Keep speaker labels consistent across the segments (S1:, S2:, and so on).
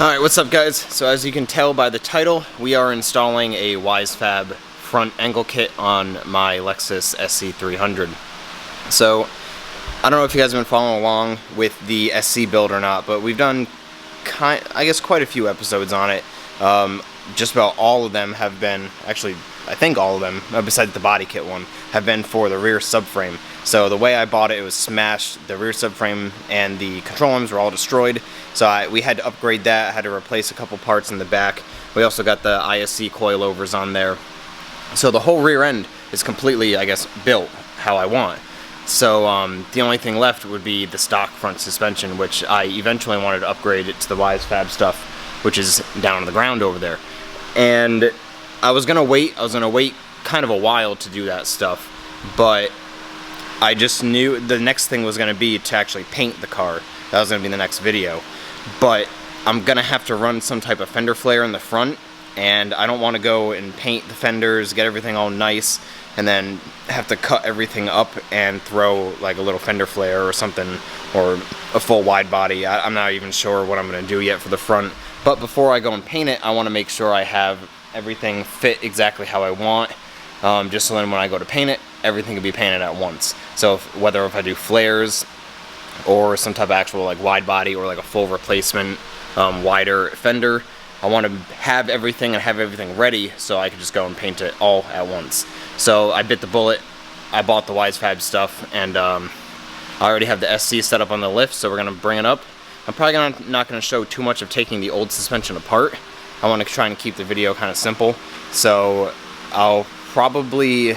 S1: Alright, what's up guys? So as you can tell by the title, we are installing a WiseFab front angle kit on my Lexus SC300. So, I don't know if you guys have been following along with the SC build or not, but we've done, I guess, quite a few episodes on it. Just about all of them have been, actually, I think all of them, besides the body kit one, have been for the rear subframe. So the way I bought it, it was smashed. The rear subframe and the control arms were all destroyed. So we had to upgrade that. I had to replace a couple parts in the back. We also got the ISC coilovers on there. So the whole rear end is completely, I guess, built how I want. So the only thing left would be the stock front suspension, which I eventually wanted to upgrade it to the WiseFab stuff, which is down on the ground over there. And I was gonna wait kind of a while to do that stuff, but I just knew the next thing was gonna be to actually paint the car. That was gonna be the next video. But I'm gonna have to run some type of fender flare in the front, and I don't wanna go and paint the fenders, get everything all nice, and then have to cut everything up and throw like a little fender flare or something, or a full wide body. I'm not even sure what I'm gonna do yet for the front. But before I go and paint it, I wanna make sure I have everything fit exactly how I want, just so then when I go to paint it, everything can be painted at once. So whether if I do flares or some type of actual like wide body or like a full replacement wider fender, I want to have everything and have everything ready so I can just go and paint it all at once. So I bit the bullet, I bought the WiseFab stuff, and I already have the SC set up on the lift, so we're going to bring it up. I'm probably not going to show too much of taking the old suspension apart. I want to try and keep the video kind of simple, so I'll probably,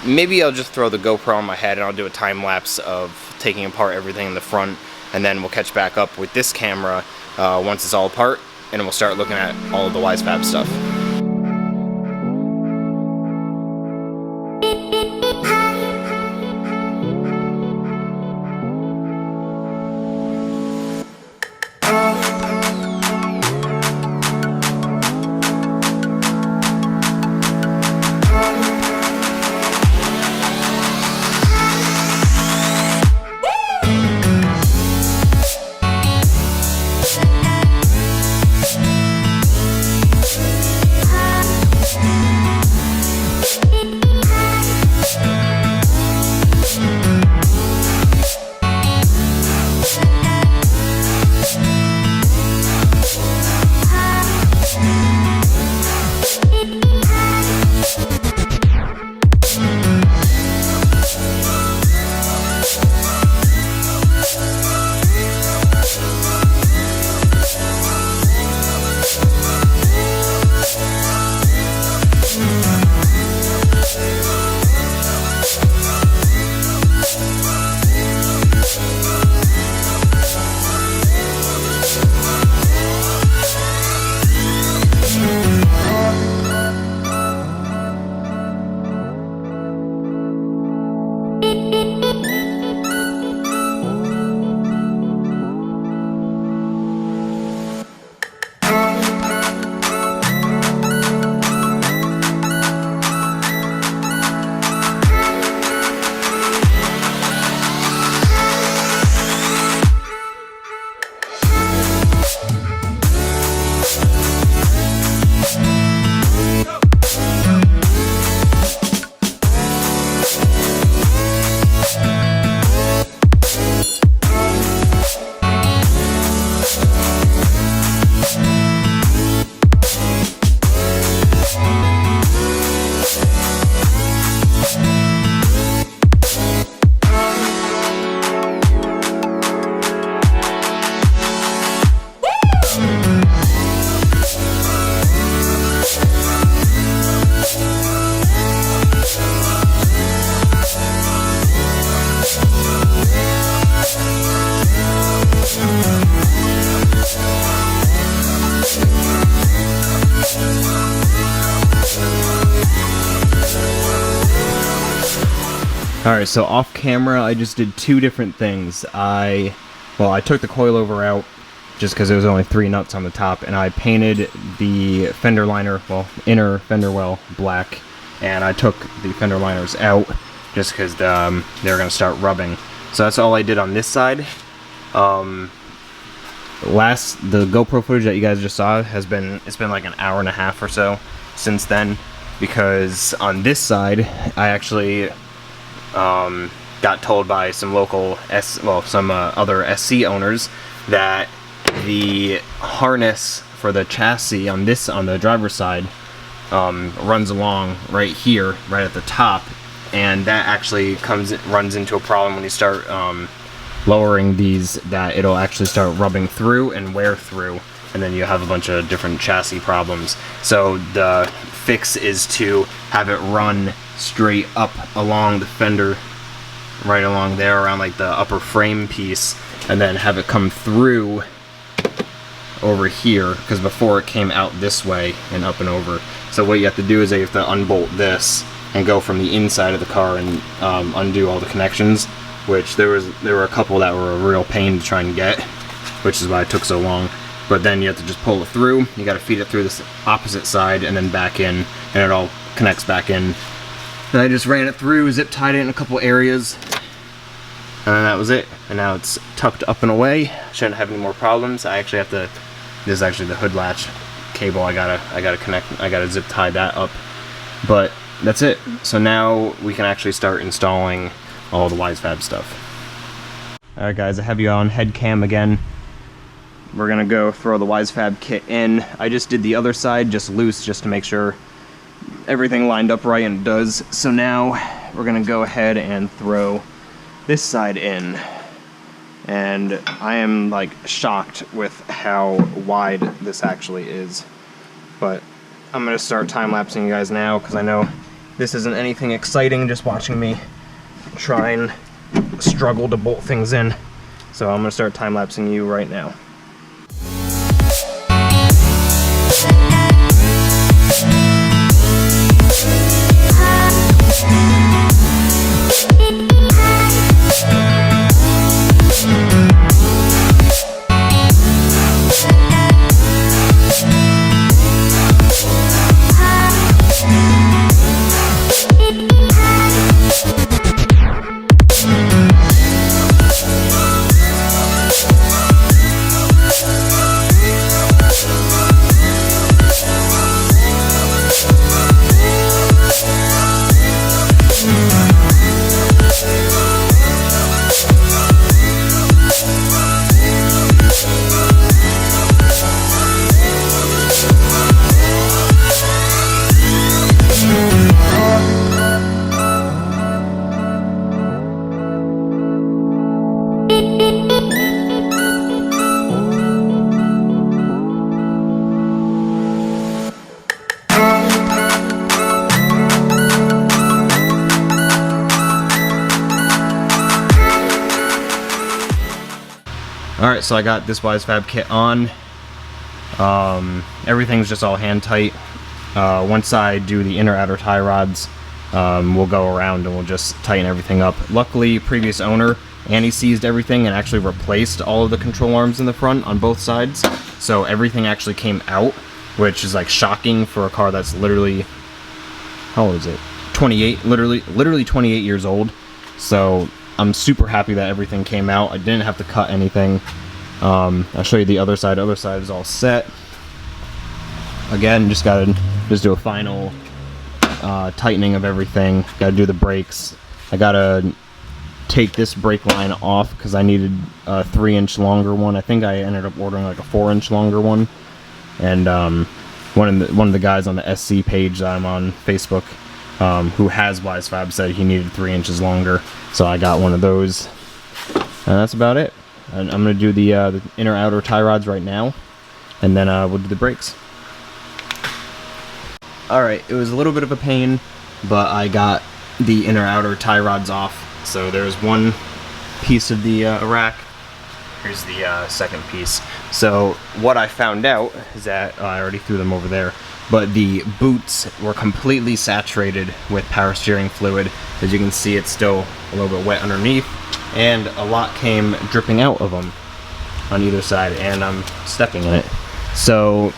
S1: maybe I'll just throw the GoPro on my head and I'll do a time lapse of taking apart everything in the front, and then we'll catch back up with this camera once it's all apart, and we'll start looking at all of the WiseFab stuff. Alright, so off camera I just did two different things. I took the coilover out just because there was only 3 nuts on the top, and I painted the fender liner, well, inner fender well, black, and I took the fender liners out just because they were going to start rubbing. So that's all I did on this side. the GoPro footage that you guys just saw it's been like an hour and a half or so since then, because on this side I actually got told by some local other SC owners that the harness for the chassis on the driver's side runs along right here, right at the top, and that actually runs into a problem when you start lowering these, that it'll actually start rubbing through and wear through, and then you have a bunch of different chassis problems. So the fix is to have it run straight up along the fender, right along there around like the upper frame piece, and then have it come through over here, because before it came out this way and up and over. So what you have to do is you have to unbolt this and go from the inside of the car and undo all the connections, which there were a couple that were a real pain to try and get, which is why it took so long. But then you have to just pull it through. You got to feed it through this opposite side and then back in, and it all connects back in. And I just ran it through, zip tied it in a couple areas, and that was it. And now it's tucked up and away. Shouldn't have any more problems. I actually have to. This is actually the hood latch cable. I gotta connect. I gotta zip tie that up. But that's it. So now we can actually start installing all the WiseFab stuff. All right, guys. I have you on head cam again. We're gonna go throw the WiseFab kit in. I just did the other side just loose, just to make sure everything lined up right, and it does. So now we're gonna go ahead and throw this side in. And I am like shocked with how wide this actually is. But I'm gonna start time-lapsing you guys now, because I know this isn't anything exciting, just watching me try and struggle to bolt things in. So I'm gonna start time-lapsing you right now. Alright, so I got this WiseFab kit on. Everything's just all hand tight. Once I do the inner outer tie rods, we'll go around and we'll just tighten everything up. Luckily, previous owner, Annie, seized everything and actually replaced all of the control arms in the front on both sides. So everything actually came out, which is like shocking for a car that's literally, how old is it? 28, literally 28 years old. So I'm super happy that everything came out. I didn't have to cut anything. I'll show you the other side. The other side is all set. Again, just gotta do a final tightening of everything. Gotta do the brakes. I gotta take this brake line off because I needed a 3-inch longer one. I think I ended up ordering like a 4-inch longer one. And one of the guys on the SC page that I'm on Facebook, who has WiseFab, said he needed 3 inches longer, so I got one of those, and that's about it. And I'm going to do the inner outer tie rods right now, and then we'll do the brakes. Alright, it was a little bit of a pain, but I got the inner outer tie rods off. So there's one piece of the rack. Here's the second piece. So what I found out is that, I already threw them over there, but the boots were completely saturated with power steering fluid. As you can see, it's still a little bit wet underneath, and a lot came dripping out of them on either side, and I'm stepping in it. So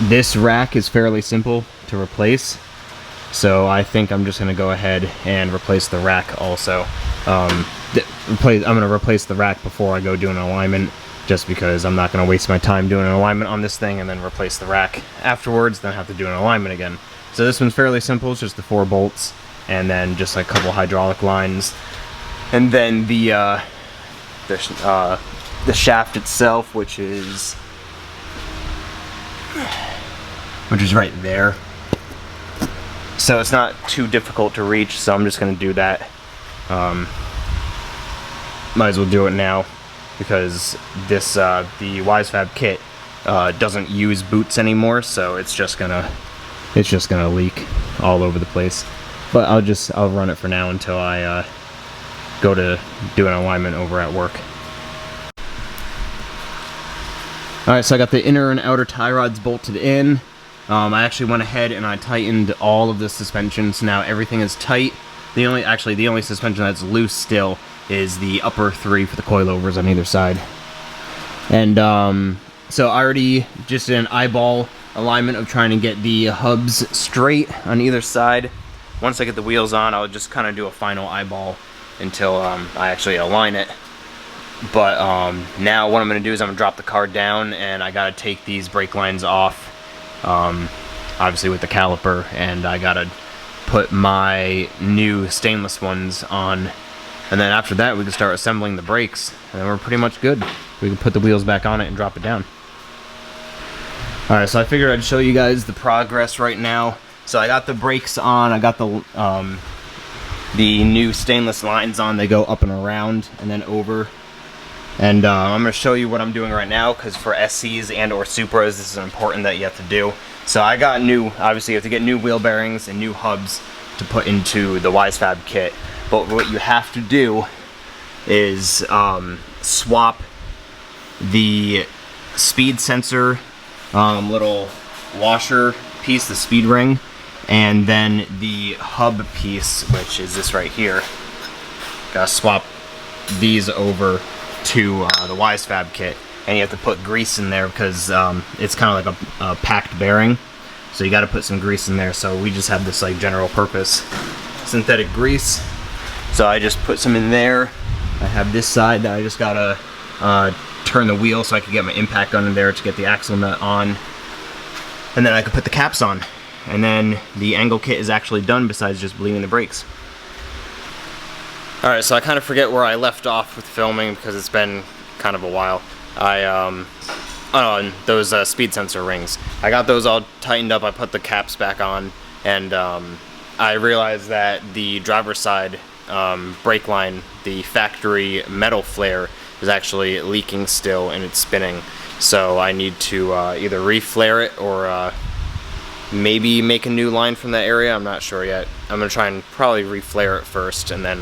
S1: this rack is fairly simple to replace, so I think I'm just going to go ahead and replace the rack also. I'm going to replace the rack before I go do an alignment. just because I'm not going to waste my time doing an alignment on this thing and then replace the rack afterwards, then have to do an alignment again. So this one's fairly simple. It's just the 4 bolts and then just like a couple hydraulic lines, and then the shaft itself, which is right there. So it's not too difficult to reach, so I'm just going to do that. Might as well do it now, because this the WiseFab kit doesn't use boots anymore, so it's just gonna leak all over the place. But I'll run it for now until I go to do an alignment over at work. Alright, so I got the inner and outer tie rods bolted in. I actually went ahead and I tightened all of the suspension, so now everything is tight. The only suspension that's loose still is the upper 3 for the coilovers on either side. And so I already just did an eyeball alignment of trying to get the hubs straight on either side. Once I get the wheels on, I'll just kind of do a final eyeball until I actually align it. But now what I'm going to do is I'm going to drop the car down, and I got to take these brake lines off, obviously with the caliper, and I got to put my new stainless ones on, and then after that we can start assembling the brakes, and then we're pretty much good. We can put the wheels back on it and drop it down. Alright, so I figured I'd show you guys the progress right now. So I got the brakes on, I got the new stainless lines on. They go up and around and then over. And I'm going to show you what I'm doing right now, because for SCs and or Supras, this is important that you have to do. So I got obviously you have to get new wheel bearings and new hubs to put into the WiseFab kit. But what you have to do is swap the speed sensor little washer piece, the speed ring, and then the hub piece, which is this right here. Gotta swap these over to the WiseFab kit, and you have to put grease in there because it's kind of like a packed bearing, so you got to put some grease in there. So we just have this like general purpose synthetic grease, so I just put some in there. I have this side that I just gotta turn the wheel so I can get my impact gun in there to get the axle nut on, and then I can put the caps on, and then the angle kit is actually done besides just bleeding the brakes. Alright, so I kind of forget where I left off with filming because it's been kind of a while. Those speed sensor rings. I got those all tightened up, I put the caps back on, and I realized that the driver's side brake line, the factory metal flare, is actually leaking still and it's spinning. So I need to either re-flare it or maybe make a new line from that area. I'm not sure yet. I'm going to try and probably re-flare it first and then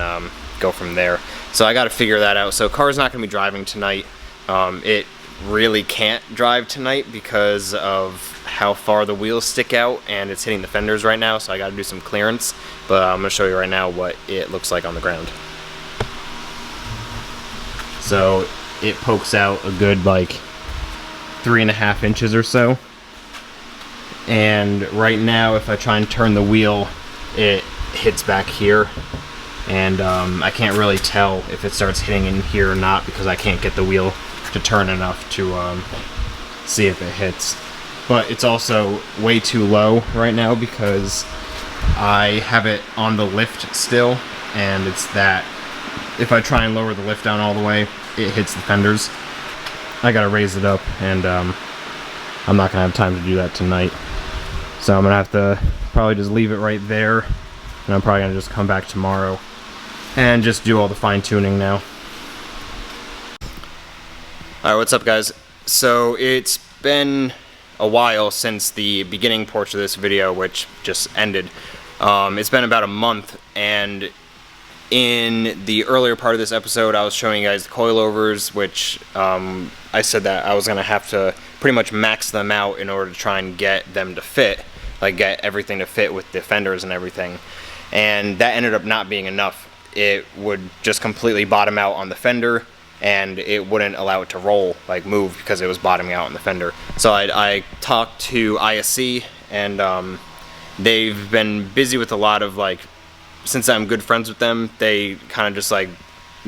S1: go from there. So I got to figure that out. So car's not going to be driving tonight. It really can't drive tonight because of how far the wheels stick out and it's hitting the fenders right now, so I got to do some clearance. But I'm going to show you right now what it looks like on the ground. So it pokes out a good like 3.5 inches or so, and right now if I try and turn the wheel, it hits back here, and I can't really tell if it starts hitting in here or not because I can't get the wheel to turn enough to see if it hits. But it's also way too low right now because I have it on the lift still, and it's that if I try and lower the lift down all the way, it hits the fenders. I gotta raise it up, and I'm not gonna have time to do that tonight. So I'm gonna have to probably just leave it right there, and I'm probably gonna just come back tomorrow and just do all the fine tuning now. Alright, what's up guys? So it's been a while since the beginning portion of this video, which just ended. It's been about a month, and in the earlier part of this episode I was showing you guys the coilovers, which I said that I was going to have to pretty much max them out in order to try and get them to fit, like get everything to fit with the fenders and everything, and that ended up not being enough. It would just completely bottom out on the fender, and it wouldn't allow it to roll, like move, because it was bottoming out on the fender. So I talked to ISC, and they've been busy with a lot of, like, since I'm good friends with them, they kind of just like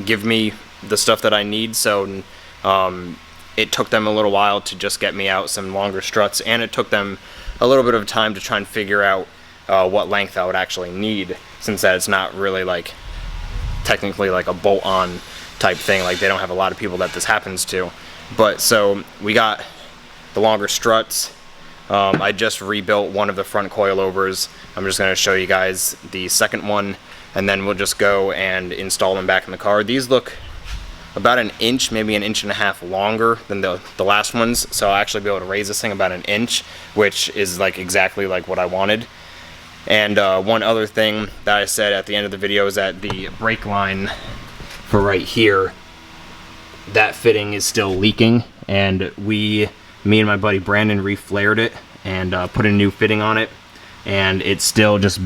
S1: give me the stuff that I need. So it took them a little while to just get me out some longer struts, and it took them a little bit of time to try and figure out what length I would actually need, since that it's not really like technically like a bolt-on type thing. Like, they don't have a lot of people that this happens to. But so we got the longer struts. I just rebuilt one of the front coilovers. I'm just going to show you guys the second one, and then we'll just go and install them back in the car. These look about an inch, maybe an inch and a half longer than the last ones, so I'll actually be able to raise this thing about an inch, which is like exactly like what I wanted. And one other thing that I said at the end of the video is that the brake line for right here, that fitting is still leaking, and me and my buddy Brandon reflared it and put a new fitting on it, and it's still just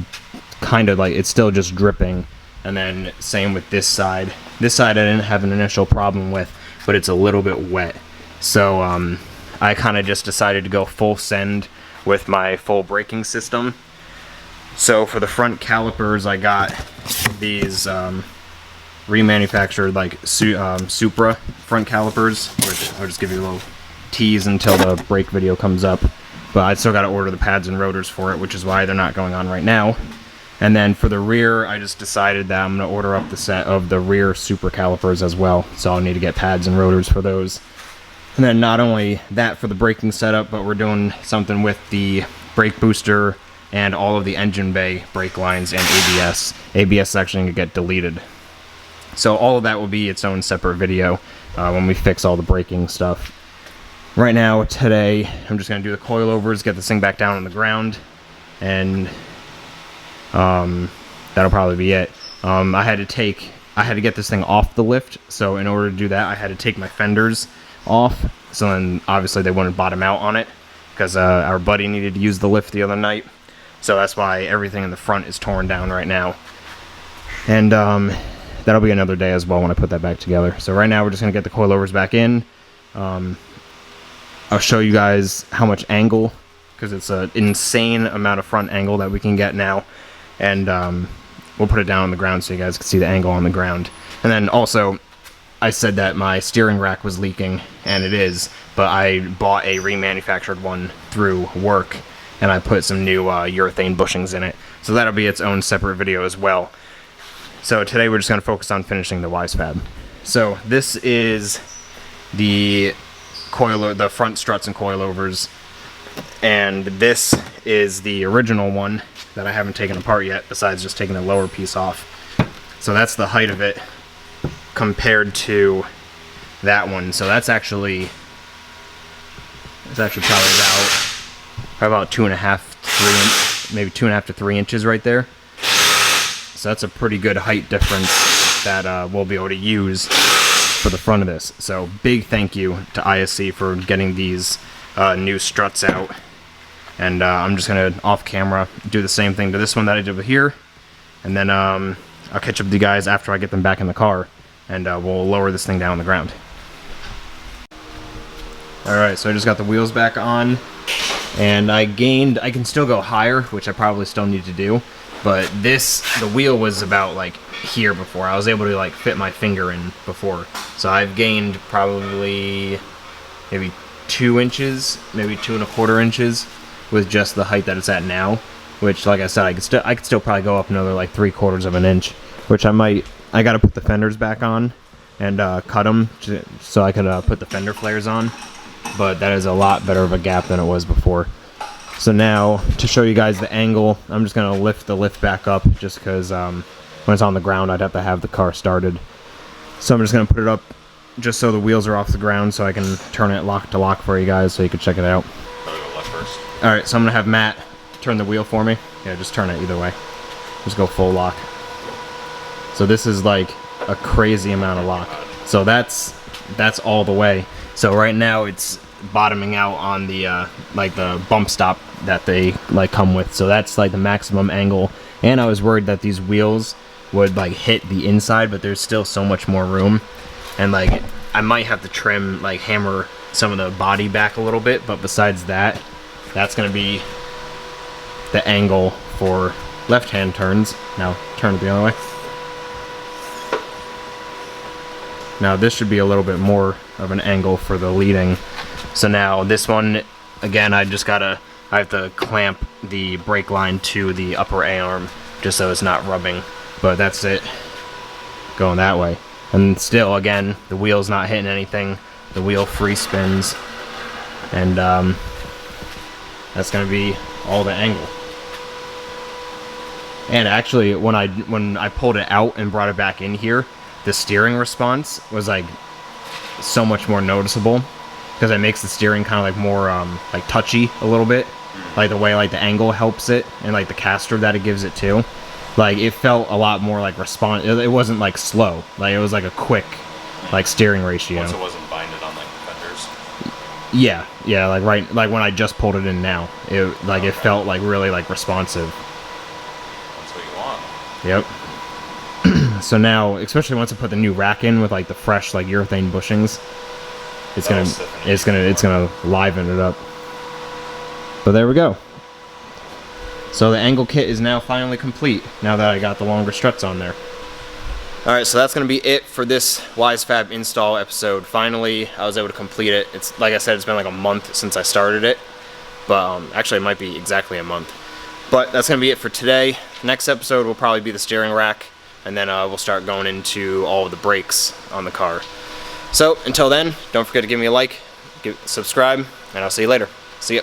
S1: kind of like, it's still just dripping. And then same with this side. This side I didn't have an initial problem with, but it's a little bit wet. So I kind of just decided to go full send with my full braking system. So for the front calipers, I got these remanufactured like Supra front calipers, which I'll just give you a little tease until the brake video comes up. But I still got to order the pads and rotors for it, which is why they're not going on right now. And then for the rear, I just decided that I'm going to order up the set of the rear Super calipers as well. So I'll need to get pads and rotors for those. And then not only that for the braking setup, but we're doing something with the brake booster and all of the engine bay brake lines and ABS. ABS is actually going to get deleted. So all of that will be its own separate video when we fix all the braking stuff. Right now, today, I'm just going to do the coilovers, get this thing back down on the ground, and that'll probably be it. I had to get this thing off the lift, so in order to do that, I had to take my fenders off, so then obviously they wouldn't bottom out on it, because our buddy needed to use the lift the other night, so that's why everything in the front is torn down right now. And that'll be another day as well when I put that back together. So right now we're just going to get the coilovers back in. I'll show you guys how much angle, because it's an insane amount of front angle that we can get now. And we'll put it down on the ground so you guys can see the angle on the ground. And then also, I said that my steering rack was leaking, and it is, but I bought a remanufactured one through work, and I put some new urethane bushings in it. So that'll be its own separate video as well. So today we're just going to focus on finishing the WiseFab. So this is the the front struts and coilovers, and this is the original one that I haven't taken apart yet, besides just taking the lower piece off. So that's the height of it compared to that one. So that's actually probably about 2.5, 3 maybe 2.5 to 3 inches right there. So that's a pretty good height difference that we'll be able to use for the front of this. So big thank you to ISC for getting these new struts out. And I'm just going to, off camera, do the same thing to this one that I did with here. And then I'll catch up with you guys after I get them back in the car. And we'll lower this thing down on the ground. Alright, so I just got the wheels back on. And I can still go higher, which I probably still need to do. But the wheel was about like here before. I was able to like fit my finger in before. So I've gained probably maybe 2 inches, maybe 2.25 inches with just the height that it's at now. Which, like I said, I could still probably go up another like 3/4 of an inch. Which I gotta put the fenders back on and cut them so I can put the fender flares on. But that is a lot better of a gap than it was before. So now, to show you guys the angle, I'm just going to lift the lift back up, just because when it's on the ground, I'd have to have the car started. So I'm just going to put it up just so the wheels are off the ground, so I can turn it lock to lock for you guys, so you can check it out.
S2: Probably go left first.
S1: Alright, so I'm going to have Matt turn the wheel for me. Yeah, just turn it either way. Just go full lock. So this is like a crazy amount of lock. So that's all the way. So right now it's bottoming out on the like the bump stop that they like come with. So that's like the maximum angle. And I was worried that these wheels would like hit the inside, but there's still so much more room. And like I might have to trim, like hammer some of the body back a little bit, but besides that, that's gonna be the angle for left-hand turns. Now turn it the other way. Now this should be a little bit more of an angle for the leading. So now this one, again, I have to clamp the brake line to the upper A-arm just so it's not rubbing. But that's it, going that way. And still, again, the wheel's not hitting anything. The wheel free spins. And that's gonna be all the angle. And actually, when I pulled it out and brought it back in here, the steering response was like so much more noticeable, because it makes the steering kind of like more like touchy a little bit, like the way like the angle helps it, and like the caster that it gives it too. Like it felt a lot more like it wasn't like slow, like it was like a quick like steering ratio.
S2: Once it wasn't binded on like the fenders.
S1: Yeah, like when I just pulled it in now, it felt like really like responsive.
S2: That's what you want.
S1: Yep. So now, especially once I put the new rack in with like the fresh like urethane bushings, it's gonna liven it up. But there we go. So the angle kit is now finally complete, now that I got the longer struts on there. Alright, so that's going to be it for this WiseFab install episode. Finally, I was able to complete it. It's like I said, it's been like a month since I started it. But actually, it might be exactly a month. But that's going to be it for today. Next episode will probably be the steering rack. And then we'll start going into all of the brakes on the car. So, until then, don't forget to give me a like, subscribe, and I'll see you later. See ya.